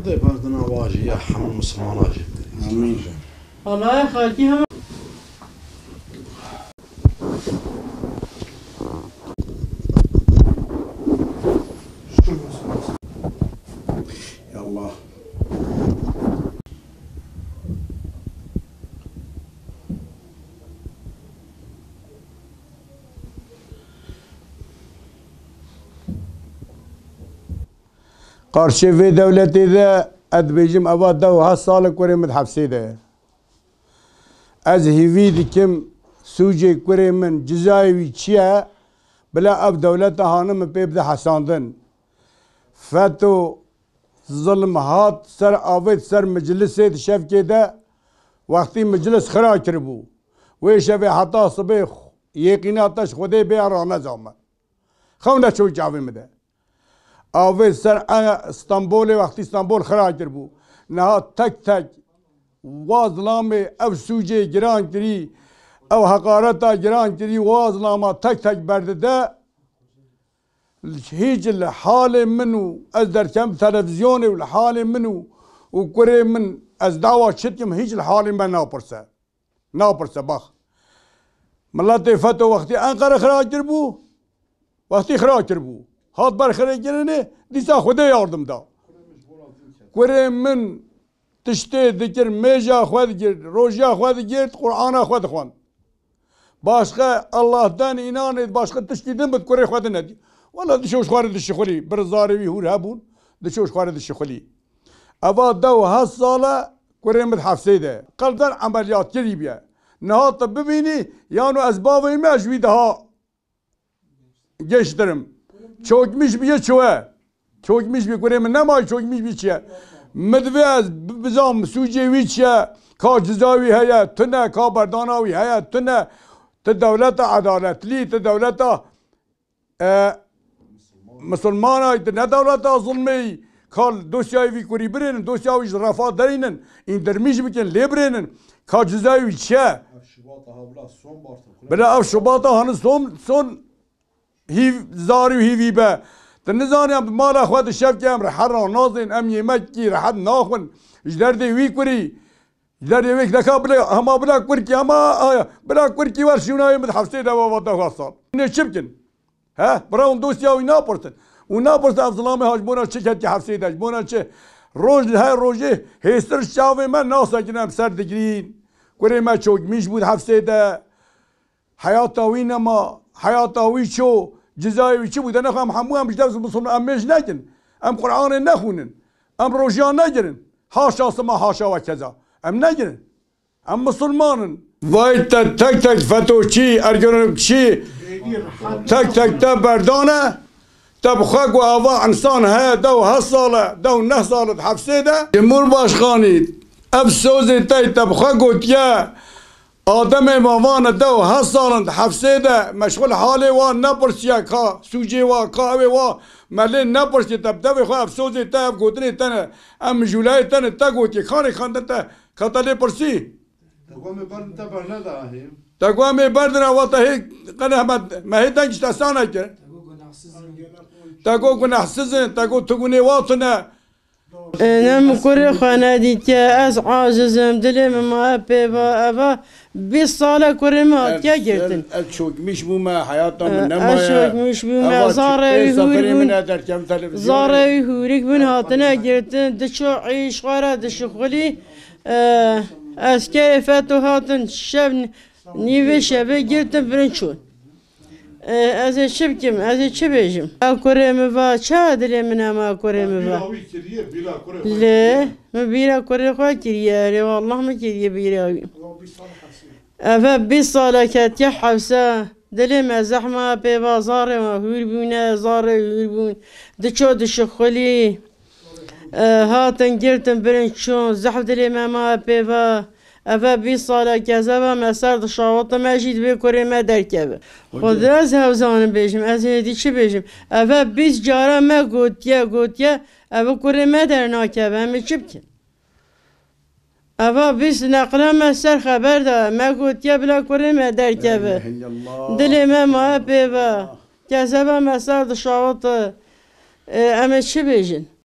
خدای بردنا واجی یا همه مسلمان واجی. آمین. الله خالقی هم. یا الله. قارشي في دولتي ذا أدبيجم أبا دو هالصالة كوري متحبسي ذا از هيفيد كم سوجي كوري من جزايوي تشيا بلا أب دولتها هانم بيبدا حساندن فاتو ظلم هات سر آفيد سر مجلسي شاف كده وقتي مجلس خرا كربو ويشافي حتى صبيخ يقيناتش خدي بيعرانا زعما خونا شو جاوي مده آوه سر استانبول وقتی استانبول خراب کرد بود نه تک تک وازلام او سوجه گران کری او حقارتا گران کری وازلام تک تک برده ده هیچ الحال منو از در کم تلویزیون الحال منو و کره من از دعوا شدیم هیچ الحال من ناپرسه بخ ملت فتو وقتی انقره خراب کرد بود وقتی خراب کرد بود هات برخره گرنه دیسا خدا yardım da. Kure min tişte dikir meja xwed gir, roja xwed gir, Kur'ana xwed xwend. Başka Allah'tan inan et, başka tiştidin bit kure xwed ne. Valla dişoş xwari dişi xuli, bir zarevi hur hebun, dişoş xwari dişi xuli. Ava dav has sala kure mit hafseyde. Kalpten ameliyat kiri biye. Nihat bibini yanu ezbavı mecvi daha geçtirim. Çökmüş bir çöğe. Çökmüş bir kuremi ne may çökmüş bir çöğe. Medvez bizam sucevi çöğe. Ka cizavi heye tüne, ka berdanavi heye tüne. Te devlete adaletli, te devlete Müslümana, te ne devlete zulmi. Kal dosyavi kuri birinin, dosyavi rafa derinin. İndirmiş bikin lebrinin. Ka cizavi çöğe. Bela av şubata hanı son هي زاري وهي با تنزاني ام مال اخوات الشاف كام رح حر ناظن ام يمكي رح ناخن جدردي ويكوري جدردي ويك دكا بلا هما بلا كوركي هما بلا كوركي ورشونا متحفسي دا وضع خاصه نشبكن ها براون دوسيا ونابورتن ونابورت افضلامي هاجبونا شكت حفسي دا جبونا ش روج هاي روجي هيستر شافي ما ناسا جنام سر دجرين كوري ما شوك مش بود حفسي دا حياته وينما حياته ويشو جزايوي شو بدنا نخام حموها مش دارس مصنع أم مش نجن أم قرآن نخونن أم رجال نجرن حاشا سما حاشا وكذا أم نجرن أم مسلمانن وايد تك تك فتو شي أرجون شي تك تك تبردانه تبخاك وأضاع إنسان ها دو هالصالة دو نهصالة حفسيدة جمهور باشخاني أبسوزي تاي تبخاك وتيا آدم مامان دو هالصالند حفسيدة مشغول حالي وان نبرسيا كا سوجي وا كاوي وا ملين نبرسي تبدأ خو أفسوزي تاب قدري تنا أم جولاي تنا تقوتي خاني خاندتا كتالي برسي تقوم برد تبرنا داهي تقوم بردنا وطهي قناه ما هي تنجش تسانا كر تقو جناحسزن تقو تقوني واطنا أنا مكوري خانادي أز عاجزم دلي ما بيبا أبا بالصالة كوري ما تيا جرتن أشوك مش بوما حياتنا من نما أشوك مش بوما زارة يهوري زارة يهوريك من هاتنا جرتن دشو عيش غارة دشو خلي أسكي فاتو هاتن شاب نيفي شابي جرتن برنشون از شبكم از شبيجم كوري مفا شادري من ما كوري مفا لا ما بيرا كوري خوا كريا والله ما كريا بيرا أفا بيصالة كاتيا حوسا دلي ما زحمة بيبا زاري ما هوربونا زاري هوربون دشو دشخلي هاتن جرتن برنشون زحف دلي ما بيبا أفا بيصالة كذا مسار دشاوطة ماجيد بكوري ما دركبه خود از هوزان بيجم از هدي چه بيجم أفا بيس جارا ما قوتيا أفا كوري ما درنا كبه همه چه بكن أفا بيس نقلا مسار خبر دا ما قوتيا بلا كوري ما دركبه دلي ما بيبا كذا مسار دشاوطة همه چه بيجن